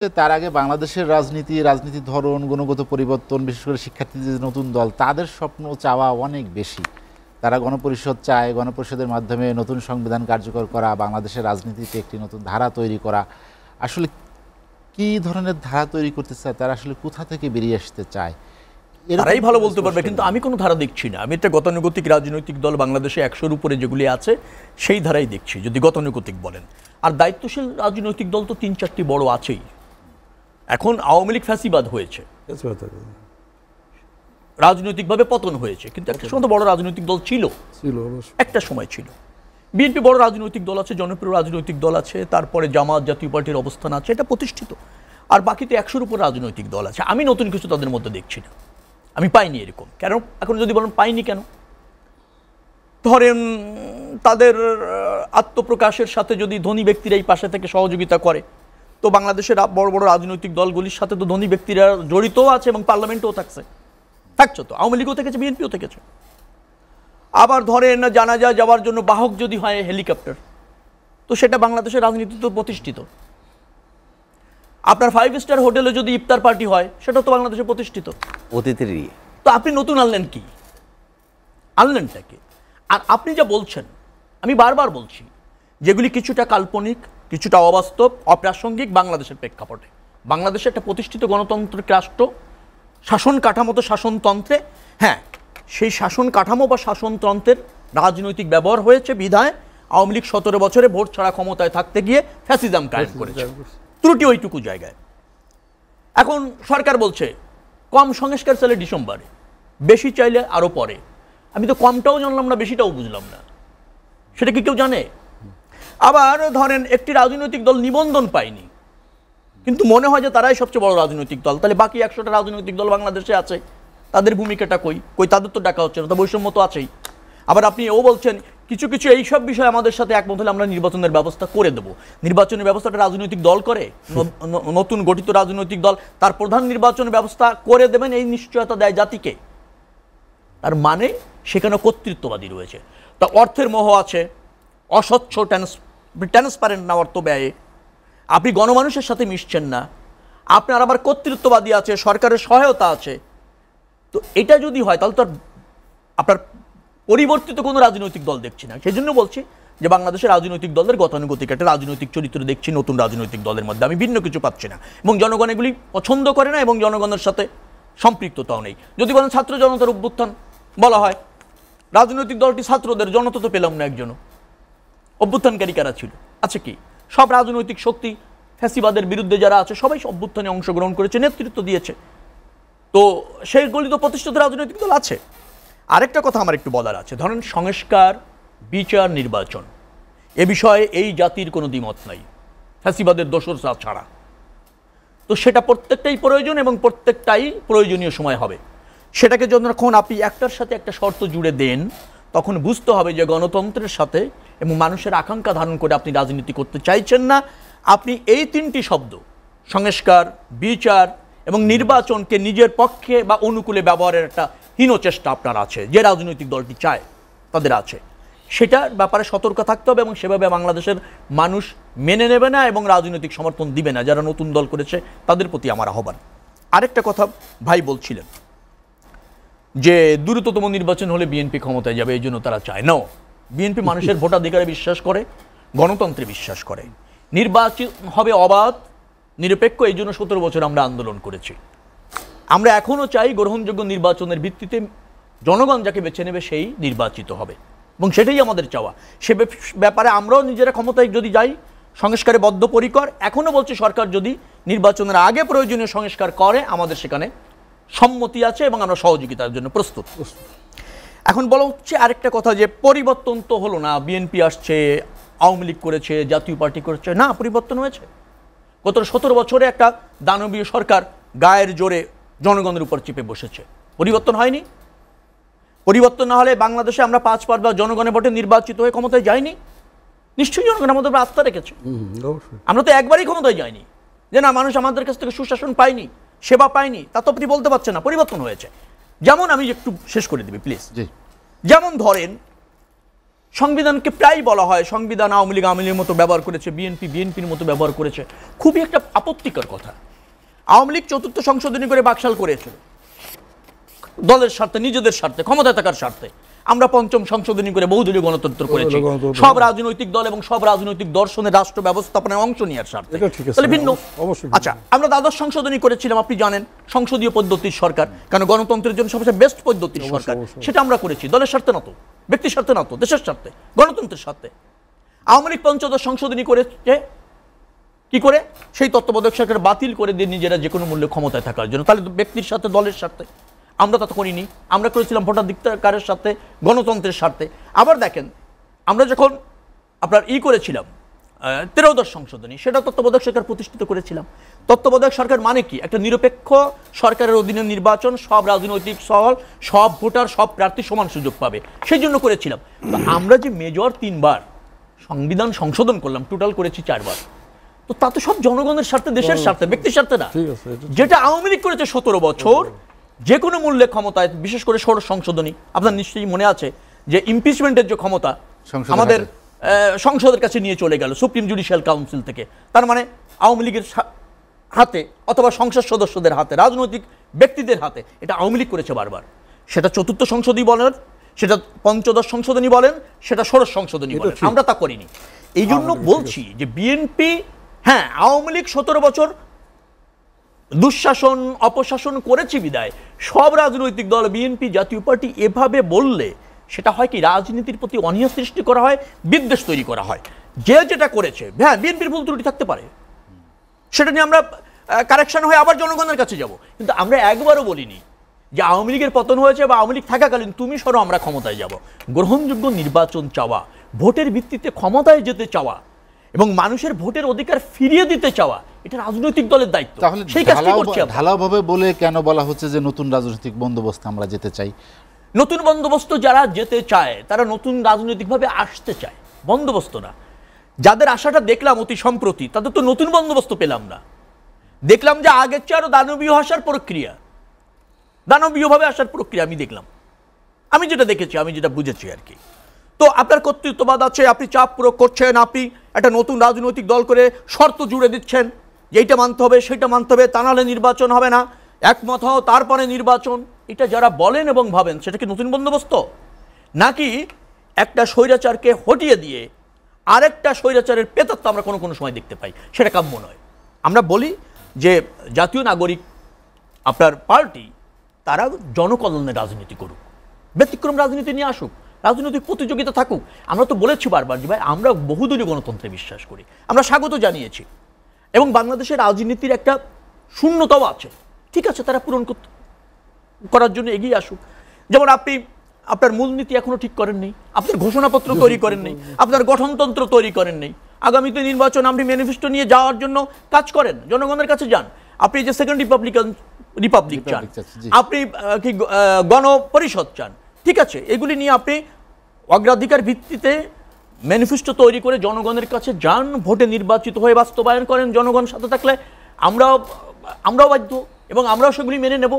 তার আগে বাংলাদেশের রাজনীতির ধরন, গুণগত পরিবর্তন, বিশেষ করে শিক্ষার্থীদের নতুন দল, তাদের স্বপ্ন চাওয়া অনেক বেশি। তারা গণপরিষদ চায়, গণপরিষদের মাধ্যমে নতুন সংবিধান কার্যকর করা, বাংলাদেশের রাজনীতিতে একটি নতুন ধারা তৈরি করা। আসলে কি ধরনের ধারা তৈরি করতে চায়, তারা আসলে কোথা থেকে বেরিয়ে আসতে চায়, তারাই ভালো বলতে পারবে। কিন্তু আমি কোনো ধারা দেখছি না। আমি একটা গতানুগতিক রাজনৈতিক দল বাংলাদেশে 100-র উপরে যেগুলি আছে সেই ধারাই দেখছি, যদি গতানুগতিক বলেন। আর দায়িত্বশীল রাজনৈতিক দল তো 3-4টি বড় আছেই। এখন আওয়ামী লীগ ফ্যাসিবাদ হয়েছে, রাজনৈতিকভাবে পতন হয়েছে, কিন্তু একটা সময় তো বড় রাজনৈতিক দল ছিল, একটা সময় ছিল। বিএনপি বড় রাজনৈতিক দল আছে, জনপ্রিয় রাজনৈতিক দল আছে, তারপরে জামাত জাতীয় পার্টির অবস্থান আছে, এটা প্রতিষ্ঠিত। আর বাকি তো 100-র উপর রাজনৈতিক দল আছে। আমি নতুন কিছু তাদের মধ্যে দেখছি না, আমি পাইনি এরকম। কেন এখন যদি বলেন পাইনি কেন, ধরেন তাদের আত্মপ্রকাশের সাথে যদি ধনী ব্যক্তিরা এই পাশে থেকে সহযোগিতা করে, তো বাংলাদেশের বড় বড় রাজনৈতিক দলগুলির সাথে তো ধনী ব্যক্তিরা জড়িতও আছে এবং পার্লামেন্টেও থাকছে তো, আওয়ামী লীগও থেকেছে, বিএনপিও থেকেছে। আবার ধরেন জানাজা যাওয়ার জন্য বাহক যদি হয় হেলিকপ্টার, তো সেটা বাংলাদেশের রাজনীতিতে প্রতিষ্ঠিত। আপনার 5 স্টার হোটেলে যদি ইফতার পার্টি হয়, সেটা তো বাংলাদেশে প্রতিষ্ঠিত। অতিথিরই তো আপনি নতুন আনলেন কি, আনলেনটা কি? আর আপনি যা বলছেন, আমি বারবার বলছি, যেগুলি কিছুটা কাল্পনিক, কিছুটা অবাস্তব, অপ্রাসঙ্গিক বাংলাদেশের প্রেক্ষাপটে। বাংলাদেশে একটা প্রতিষ্ঠিত গণতান্ত্রিক রাষ্ট্র, শাসন কাঠামো তো শাসনতন্ত্রে, হ্যাঁ, সেই শাসন কাঠামো বা শাসনতন্ত্রের রাজনৈতিক ব্যবহার হয়েছে বিধায় আওয়ামী লীগ 17 বছরে ভোট ছাড়া ক্ষমতায় থাকতে গিয়ে ফ্যাসিজম কায়েম করেছে। ত্রুটি ওইটুকু জায়গায়। এখন সরকার বলছে কম সংস্কার চাইলে ডিসেম্বরে, বেশি চাইলে আরও পরে। আমি তো কমটাও জানলাম না, বেশিটাও বুঝলাম না, সেটা কি কেউ জানে? আবার ধরেন একটি রাজনৈতিক দল নিবন্ধন পায়নি, কিন্তু মনে হয় যে তারাই সবচেয়ে বড় রাজনৈতিক দল, তাহলে বাকি 100টা রাজনৈতিক দল বাংলাদেশে আছে, তাদের ভূমিকাটা কই? তাদের তো ডাকা হচ্ছে না, তো বৈষম্য তো আছেই। আবার আপনি বলছেন কিছু কিছু এইসব বিষয় আমাদের সাথে একমত হলে আমরা নির্বাচনের ব্যবস্থা করে দেবো। নির্বাচনের ব্যবস্থাটা রাজনৈতিক দল করে, নতুন গঠিত রাজনৈতিক দল তার প্রধান নির্বাচনের ব্যবস্থা করে দেবেন, এই নিশ্চয়তা দেয় জাতিকে। তার মানে সেখানে কর্তৃত্ববাদী রয়েছে, তা অর্থের মোহ আছে, অস্বচ্ছ ট্রান্সপারেন্ট না অর্থ ব্যয়ে, আপনি গণমানুষের সাথে মিশছেন না, আপনার আবার কর্তৃত্ববাদী আছে, সরকারের সহায়তা আছে। তো এটা যদি হয় তাহলে তো আপনার পরিবর্তিত কোনো রাজনৈতিক দল দেখছি না। সেই জন্য বলছি যে বাংলাদেশের রাজনৈতিক দলের গতানুগতিক একটা রাজনৈতিক চরিত্র দেখছি নতুন রাজনৈতিক দলের মধ্যে, আমি ভিন্ন কিছু পাচ্ছি না। এবং জনগণ এগুলি পছন্দ করে না এবং জনগণের সাথে সম্পৃক্ততাও নেই। যদি বলেন ছাত্র জনতার অভ্যুত্থান বলা হয়, রাজনৈতিক দলটি ছাত্রদের, জনতা তো পেলাম না একজনও। অভ্যুত্থানকারী কারা ছিল? আছে কি? সব রাজনৈতিক শক্তি, ফ্যাসিবাদের বিরুদ্ধে যারা আছে সবাই অভ্যুত্থানে অংশগ্রহণ করেছে, নেতৃত্ব দিয়েছে। তো সেইগুলি তো প্রতিষ্ঠিত রাজনৈতিক দল আছে। আরেকটা কথা আমার একটু বলার আছে, ধরেন সংস্কার, বিচার, নির্বাচন, এ বিষয়ে এই জাতির কোনো দ্বিমত নাই, ফ্যাসিবাদের দোসররা ছাড়া। তো সেটা প্রত্যেকটাই প্রয়োজন এবং প্রত্যেকটাই প্রয়োজনীয় সময় হবে। সেটাকে যখন আপনি একটার সাথে একটা শর্ত জুড়ে দেন, তখন বুঝতে হবে যে গণতন্ত্রের সাথে এবং মানুষের আকাঙ্ক্ষা ধারণ করে আপনি রাজনীতি করতে চাইছেন না। আপনি এই 3টি শব্দ, সংস্কার, বিচার এবং নির্বাচনকে নিজের পক্ষে বা অনুকূলে ব্যবহারের একটা হীন চেষ্টা আপনার আছে, যে রাজনৈতিক দলটি চায় তাদের আছে। সেটার ব্যাপারে সতর্ক থাকতে হবে এবং সেভাবে বাংলাদেশের মানুষ মেনে নেবে না এবং রাজনৈতিক সমর্থন দিবে না। যারা নতুন দল করেছে তাদের প্রতি আমার আহ্বান। আরেকটা কথা ভাই বলছিলেন যে দ্রুততম নির্বাচন হলে বিএনপি ক্ষমতায় যাবে, এই জন্য তারা চায় না। বিএনপি মানুষের ভোটাধিকারে বিশ্বাস করে, গণতন্ত্রে বিশ্বাস করে, নির্বাচন হবে অবাধ নিরপেক্ষ, এই জন্য 17 বছর আমরা আন্দোলন করেছি। আমরা এখনও চাই গ্রহণযোগ্য নির্বাচনের ভিত্তিতে জনগণ যাকে বেছে নেবে সেই নির্বাচিত হবে, এবং সেটাই আমাদের চাওয়া। সে ব্যাপারে আমরাও নিজেরা ক্ষমতায় যদি যাই, সংস্কারে বদ্ধপরিকর। এখনও বলছি সরকার যদি নির্বাচনের আগে প্রয়োজনীয় সংস্কার করে, আমাদের সেখানে সম্মতি আছে এবং আমরা সহযোগিতার জন্য প্রস্তুত। এখন বলা হচ্ছে আরেকটা কথা যে পরিবর্তন তো হলো না, বিএনপি আসছে, আওয়ামী লীগ করেছে, জাতীয় পার্টি করেছে। না, পরিবর্তন হয়েছে। গত 17 বছরে একটা দানবীয় সরকার গায়ের জোরে জনগণের উপর চেপে বসেছে, পরিবর্তন হয়নি। পরিবর্তন না হলে বাংলাদেশে আমরা 5 বার জনগণের ভোটে নির্বাচিত হয়ে ক্ষমতায় যাইনি। নিশ্চয়ই জনগণ আমাদের উপর আস্থা রেখেছে। আমরা তো একবারই ক্ষমতায় যাইনি যে না, মানুষ আমাদের কাছ থেকে সুশাসন পায়নি, সেবা পায়নি, তা তো আপনি বলতে পারছেন না। পরিবর্তন হয়েছে। যেমন আমি একটু শেষ করে দিবি প্লিজ। যেমন ধরেন সংবিধানকে প্রায় বলা হয় সংবিধান আওয়ামী লীগের মতো ব্যবহার করেছে, বিএনপির মতো ব্যবহার করেছে। খুবই একটা আপত্তিকর কথা। আওয়ামী লীগ ৪র্থ সংশোধনী করে বাকশাল করেছিল দলের স্বার্থে, নিজেদের স্বার্থে, ক্ষমতায় থাকার স্বার্থে। আমরা ৫ম সংশোধনী করে বহুদলীয় গণতন্ত্র করেছি, সব রাজনৈতিক দল এবং সব রাজনৈতিক দর্শনের রাষ্ট্র ব্যবস্থাপনায় অংশ নেওয়ার স্বার্থে। তাহলে ভিন্ন। আচ্ছা, আমরা দ্বাদশ সংশোধনী করেছিলাম, আপনি জানেন, সংসদীয় পদ্ধতির সরকার, কারণ গণতন্ত্রের জন্য সবচেয়ে বেস্ট পদ্ধতির সরকার, সেটা আমরা করেছি দলের স্বার্থে না তো, ব্যক্তির স্বার্থে না তো, দেশের স্বার্থে, গণতন্ত্রের স্বার্থে। আওয়ামী লীগ ৫ম সংশোধনী করেছে কি করে? সেই তত্ত্বাবধায়ক সরকার বাতিল করে দিয়ে নিজেরা যে কোনো মূল্যে ক্ষমতায় থাকার জন্য। তাহলে ব্যক্তির সাথে, দলের স্বার্থে। আমরা তা তো করিনি, আমরা করেছিলাম ভোটাধিকারের সাথে, গণতন্ত্রের স্বার্থে। আবার দেখেন, আমরা যখন আপনার করেছিলাম 13দশ সংশোধনী, সেটা তত্ত্বাবধায়ক সরকার প্রতিষ্ঠিত করেছিলাম। তত্ত্বাবধায়ক সরকার মানে কি? একটা নিরপেক্ষ সরকারের অধীনে নির্বাচন, সব রাজনৈতিক দল, সব ভোটার, সব প্রার্থী সমান সুযোগ পাবে, সেই জন্য করেছিলাম। আমরা যে মেজর 3বার সংবিধান সংশোধন করলাম, টোটাল করেছি 4বার, তো তা তো সব জনগণের স্বার্থে, দেশের স্বার্থে, ব্যক্তির স্বার্থে না। যেটা আওয়ামী লীগ করেছে 17 বছর যে কোনো মূল্যে ক্ষমতায়, বিশেষ করে ষোড়শ সংশোধনী, আপনার নিশ্চয়ই মনে আছে যে ইমপিচমেন্টের যে ক্ষমতা আমাদের সংসদের কাছে নিয়ে চলে গেল সুপ্রিম জুডিশিয়াল কাউন্সিল থেকে। তার মানে আওয়ামী লীগের হাতে অথবা সংসদ সদস্যদের হাতে, রাজনৈতিক ব্যক্তিদের হাতে, এটা আওয়ামী লীগ করেছে বারবার। সেটা 4র্থ সংশোধনী বলেন, সেটা ৫দশ সংশোধনী বলেন, সেটা ষোড়শ সংশোধনী বলেন, আমরা তা করিনি। এই জন্য বলছি যে বিএনপি, হ্যাঁ, আওয়ামী লীগ 17 বছর দুঃশাসন, অপশাসন করেছে বিদায় সব রাজনৈতিক দল, বিএনপি, জাতীয় পার্টি এভাবে বললে সেটা হয় কি? রাজনীতির প্রতি অনীহা সৃষ্টি করা হয়, বিদ্বেষ তৈরি করা হয়। যে যেটা করেছে, হ্যাঁ, বিএনপির ভুল ত্রুটি থাকতে পারে, সেটা নিয়ে আমরা কারেকশন হয়ে আবার জনগণের কাছে যাব, কিন্তু আমরা একবারও বলিনি যে আওয়ামী লীগের পতন হয়েছে বা আওয়ামী লীগ থাকাকালীন তুমি সরো, আমরা ক্ষমতায় যাব। গ্রহণযোগ্য নির্বাচন চাওয়া, ভোটের ভিত্তিতে ক্ষমতায় যেতে চাওয়া এবং মানুষের ভোটের অধিকার ফিরিয়ে দিতে চাওয়া, এটা রাজনৈতিক দলের দায়িত্ব। তাহলে সেই কাজটি করছি। ঢালাওভাবে বলে কেন বলা হচ্ছে যে নতুন রাজনৈতিক বন্দোবস্ত আমরা যেতে চাই? নতুন বন্দোবস্ত যারা যেতে চায় তারা নতুন রাজনৈতিকভাবে আসতে চায়, বন্দোবস্ত না। যাদের আশাটা দেখলাম অতি সম্প্রতি, তাদের তো নতুন বন্দোবস্ত পেলাম না। দেখলাম যে আগের চেয়ে আরো দানবীয় আসার প্রক্রিয়া, দানবীয়ভাবে আসার প্রক্রিয়া আমি দেখলাম। আমি যেটা দেখেছি, আমি যেটা বুঝেছি আর কি। তো আপনার কর্তৃত্ববাদ আছে, আপনি চাপ প্রয়োগ করছেন, আপনি একটা নতুন রাজনৈতিক দল করে শর্ত জুড়ে দিচ্ছেন যে এইটা মানতে হবে, সেটা মানতে হবে, তা নাহলে নির্বাচন হবে না, একমত হও তারপরে নির্বাচন। এটা যারা বলেন এবং ভাবেন, সেটা কি নতুন বন্দোবস্ত? নাকি একটা স্বৈরাচারকে হটিয়ে দিয়ে আরেকটা স্বৈরাচারের পেতাত্তা আমরা কোনো কোনো সময় দেখতে পাই, সেটা কাম্য নয়। আমরা বলি যে জাতীয় নাগরিক আপনার পার্টি, তারা জনকল্যাণের রাজনীতি করুক, ব্যতিক্রম রাজনীতি নিয়ে আসুক, রাজনৈতিক প্রতিযোগিতা থাকুক। আমরা তো বলেছি বারবার যে ভাই, আমরা বহুদলীয় গণতন্ত্রে বিশ্বাস করি, আমরা স্বাগত জানিয়েছি, এবং বাংলাদেশের রাজনীতির একটা শূন্যতাও আছে, ঠিক আছে, তারা পূরণ করার জন্য এগিয়ে আসুক। যেমন আপনি আপনার মূলনীতি এখনো ঠিক করেননি, আপনার ঘোষণাপত্র তৈরি করেননি, আপনার গঠনতন্ত্র তৈরি করেননি। আগামীতে নির্বাচন আপনি ম্যানিফেস্টো নিয়ে যাওয়ার জন্য কাজ করেন, জনগণের কাছে যান। আপনি যে সেকেন্ড রিপাবলিক চান, আপনি কি গণপরিষদ চান, ঠিক আছে, এগুলি নিয়ে আপনি অগ্রাধিকার ভিত্তিতে ম্যানিফেস্টো তৈরি করে জনগণের কাছে যান, ভোটে নির্বাচিত হয়ে বাস্তবায়ন করেন। জনগণ সাথে থাকলে আমরাও বাধ্য এবং আমরাও সেগুলি মেনে নেব।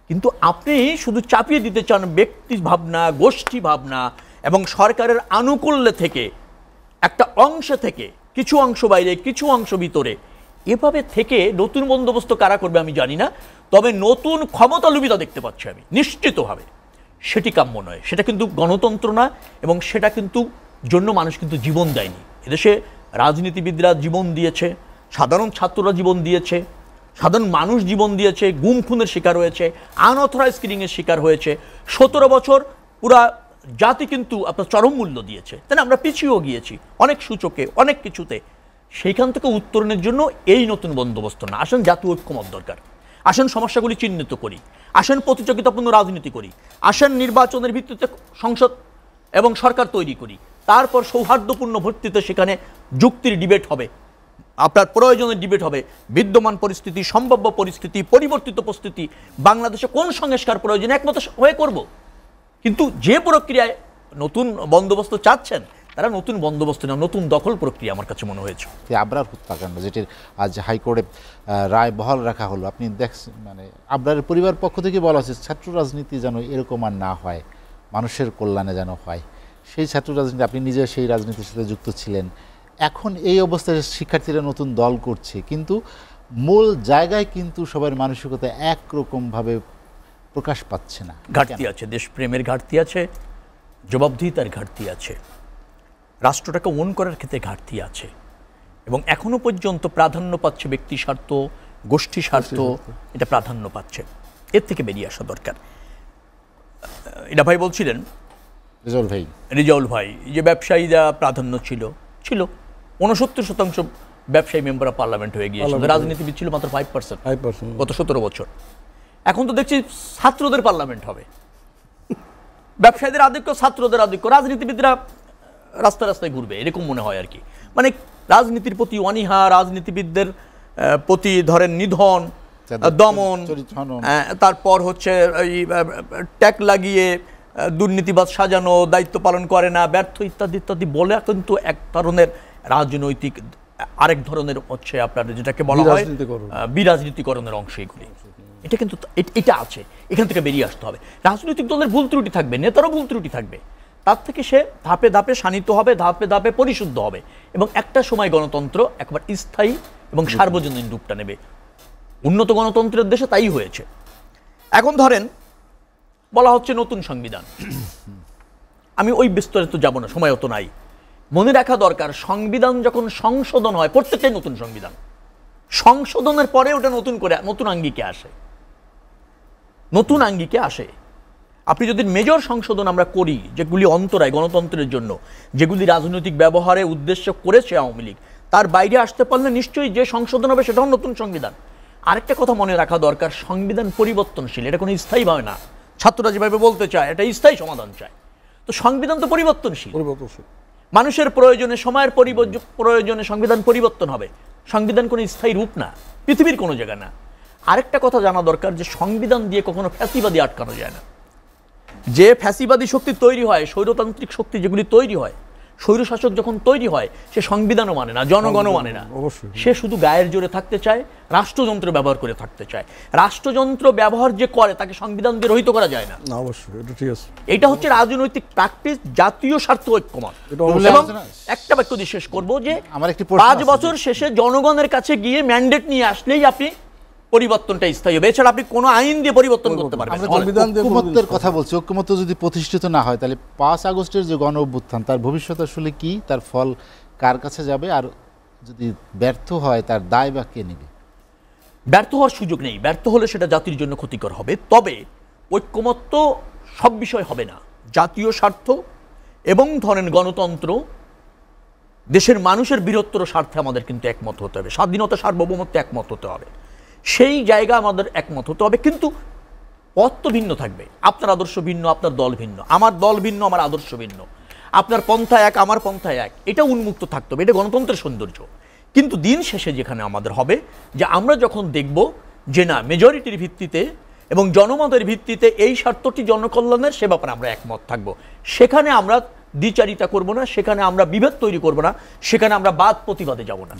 কিন্তু আপনি শুধু চাপিয়ে দিতে চান ব্যক্তি ভাবনা, গোষ্ঠী ভাবনা এবং সরকারের আনুকূল্য থেকে, একটা অংশ থেকে, কিছু অংশ বাইরে, কিছু অংশ ভিতরে, এভাবে থেকে নতুন বন্দোবস্ত কারা করবে আমি জানি না, তবে নতুন ক্ষমতা লুবিতা দেখতে পাচ্ছি আমি নিশ্চিতভাবে। সেটি কাম্য নয়, সেটা কিন্তু গণতন্ত্র না, এবং সেটা কিন্তু জন্য মানুষ কিন্তু জীবন দেয়নি। এদেশে রাজনীতিবিদরা জীবন দিয়েছে, সাধারণ ছাত্ররা জীবন দিয়েছে, সাধারণ মানুষ জীবন দিয়েছে, গুম খুনের শিকার হয়েছে, আনঅথরাইজ কিলিংয়ের শিকার হয়েছে। 17 বছর পুরা জাতি কিন্তু আপনার চরম মূল্য দিয়েছে, তাই না? আমরা পিছিয়েও গিয়েছি অনেক সূচকে, অনেক কিছুতে। সেইখান থেকে উত্তরণের জন্য এই নতুন বন্দোবস্ত না। আসেন জাতীয় ঐক্যমত দরকার, আসেন সমস্যাগুলি চিহ্নিত করি, আসেন প্রতিযোগিতাপূর্ণ রাজনীতি করি, আসেন নির্বাচনের ভিত্তিতে সংসদ এবং সরকার তৈরি করি, তারপর সৌহার্দ্যপূর্ণ ভিত্তিতে সেখানে যুক্তির ডিবেট হবে, আপনার প্রয়োজনের ডিবেট হবে, বিদ্যমান পরিস্থিতি, সম্ভাব্য পরিস্থিতি, পরিবর্তিত পরিস্থিতি, বাংলাদেশে কোন সংস্কার প্রয়োজন একমত হয়ে করব। কিন্তু যে প্রক্রিয়ায় নতুন বন্দোবস্ত চাচ্ছেন, তারা নতুন বন্দোবস্ত না, নতুন দখল প্রক্রিয়া আমার কাছে মনে হয়েছে। আবরার হত্যাকাণ্ড, যেটির আজ হাইকোর্টে রায় বহাল রাখা হলো, আপনি দেখছেন, মানে আবরারের পরিবার পক্ষ থেকে বলা হচ্ছে ছাত্র রাজনীতি যেন এরকম আর না হয়, মানুষের কল্যাণে যেন হয়, সেই ছাত্র রাজনীতি, আপনি নিজে সেই রাজনীতির সাথে যুক্ত ছিলেন। এখন এই অবস্থায় শিক্ষার্থীরা নতুন দল করছে, কিন্তু মূল জায়গায় কিন্তু সবার মানসিকতা একরকমভাবে প্রকাশ পাচ্ছে না। ঘাটতি আছে, দেশপ্রেমের ঘাটতি আছে, জবাবদিহিতার ঘাটতি আছে, রাষ্ট্রটাকে ওন করার ক্ষেত্রে ঘাটতি আছে, এবং এখনো পর্যন্ত প্রাধান্য পাচ্ছে ব্যক্তি স্বার্থ, গোষ্ঠী স্বার্থ, এটা প্রাধান্য পাচ্ছে। এর থেকে বেরিয়ে আসা দরকার। এটা ভাই বলছিলেন, রেজাউল ভাই, যে ব্যবসায়ীরা প্রাধান্য ছিল 69% ব্যবসায়ী মেম্বার অফ পার্লামেন্ট হয়ে গিয়েছিল, রাজনীতিবিদ ছিল মাত্র 5% গত 17 বছর। এখন তো দেখছি ছাত্রদের পার্লামেন্ট হবে, ব্যবসায়ীদের আধিক্য, ছাত্রদের আধিক্য, রাজনীতিবিদরা রাস্তায় রাস্তায় ঘুরবে, এরকম মনে হয় আর কি। মানে রাজনীতির প্রতি অনীহা, রাজনীতিবিদদের প্রতি ধরেন নিধন, দমন, তারপর হচ্ছে ট্যাগ লাগিয়ে দুর্নীতিবাদ সাজানো, দায়িত্ব পালন করে না, ব্যর্থ, ইত্যাদি ইত্যাদি বলে কিন্তু এক ধরনের রাজনৈতিক, আরেক ধরনের হচ্ছে আপনার যেটাকে বলা হয় বিরাজনীতিকরণের অংশ। এগুলি এটা কিন্তু এটা আছে, এখান থেকে বেরিয়ে আসতে হবে। রাজনৈতিক দলের ভুল ত্রুটি থাকবে, নেতারও ভুল ত্রুটি থাকবে, তার থেকে সে ধাপে ধাপে শানিত হবে, ধাপে ধাপে পরিশুদ্ধ হবে, এবং একটা সময় গণতন্ত্র একবার স্থায়ী এবং সার্বজনীন রূপটা নেবে। উন্নত গণতন্ত্রের দেশে তাই হয়েছে। এখন ধরেন বলা হচ্ছে নতুন সংবিধান, আমি ওই বিস্তারিত যাব না, সময় অত নাই। মনে রাখা দরকার, সংবিধান যখন সংশোধন হয়, প্রত্যেকটাই নতুন সংবিধান, সংশোধনের পরে ওটা নতুন করে নতুন আঙ্গিকে আসে, নতুন আঙ্গিকে আসে। আপনি যদি মেজর সংশোধন আমরা করি, যেগুলি অন্তরায় গণতন্ত্রের জন্য, যেগুলি রাজনৈতিক ব্যবহারে উদ্দেশ্য করেছে আওয়ামী লীগ, তার বাইরে আসতে পারলে নিশ্চয়ই যে সংশোধন হবে সেটাও নতুন সংবিধান। আরেকটা কথা মনে রাখা দরকার, সংবিধান পরিবর্তনশীল, এটা কোনো স্থায়ীভাবে না। ছাত্ররা যেভাবে বলতে চায় এটা স্থায়ী সমাধান চায়, তো সংবিধান তো পরিবর্তনশীল। মানুষের প্রয়োজনে, সময়ের প্রয়োজনে সংবিধান পরিবর্তন হবে। সংবিধান কোনো স্থায়ী রূপ না, পৃথিবীর কোনো জায়গা না। আরেকটা কথা জানা দরকার, যে সংবিধান দিয়ে কখনো ফ্যাসিবাদী আটকানো যায় না। যে ফ্যাসিবাদী শক্তি তৈরি হয়, স্বৈরতান্ত্রিক শক্তি যেগুলি তৈরি হয়, স্বৈরশাসক যখন তৈরি হয়, সে সংবিধানও মানে না, জনগণও মানে না, সে শুধু গায়ের জোরে থাকতে চায়, রাষ্ট্রযন্ত্র ব্যবহার করে থাকতে চায়। রাষ্ট্রযন্ত্র ব্যবহার যে করে তাকে সংবিধান দিয়ে রহিত করা যায় না। অবশ্যই, এটা ঠিক আছে। এটা হচ্ছে রাজনৈতিক প্র্যাকটিস, জাতীয় স্বার্থ ঐক্যমত। এবং একটা বাক্য দিয়ে শেষ করবো, যে 5 বছর শেষে জনগণের কাছে গিয়ে ম্যান্ডেট নিয়ে আসলেই আপনি পরিবর্তনটা স্থায়ী হবে, এছাড়া আপনি কোনো আইন দিয়ে পরিবর্তন করতে পারবেন না। ঐক্যমত্যের কথা বলছি, ঐক্যমত্য যদি প্রতিষ্ঠিত না হয়, তাহলে 5 আগস্টের যে গণ অভ্যুত্থান, তার ভবিষ্যৎ আসলে কি, তার ফল কার কাছে যাবে, আর যদি ব্যর্থ হয় তার দায় বা কে নেবে? ব্যর্থ হওয়ার সুযোগ নেই, ব্যর্থ হলে সেটা জাতির জন্য ক্ষতিকর হবে। তবে ঐক্যমত্য সব বিষয় হবে না, জাতীয় স্বার্থ এবং ধরেন গণতন্ত্র, দেশের মানুষের বৃহত্তর স্বার্থে আমাদের কিন্তু একমত হতে হবে, স্বাধীনতা, সার্বভৌমত্বে একমত হতে হবে, সেই জায়গা আমাদের একমত হতে হবে। কিন্তু পথ তো ভিন্ন থাকবে, আপনার আদর্শ ভিন্ন, আপনার দল ভিন্ন, আমার দল ভিন্ন, আমার আদর্শ ভিন্ন, আপনার পন্থা এক, আমার পন্থা এক, এটা উন্মুক্ত থাকতে হবে, এটা গণতন্ত্রের সৌন্দর্য। কিন্তু দিন শেষে যেখানে আমাদের হবে, যে আমরা যখন দেখব যে না, মেজরিটির ভিত্তিতে এবং জনমতের ভিত্তিতে এই স্বার্থটি জনকল্যাণের, সে ব্যাপারে আমরা একমত থাকব, সেখানে আমরা দ্বিচারিতা করব না, সেখানে আমরা বিভেদ তৈরি করব না, সেখানে আমরা বাদ প্রতিবাদে যাব না।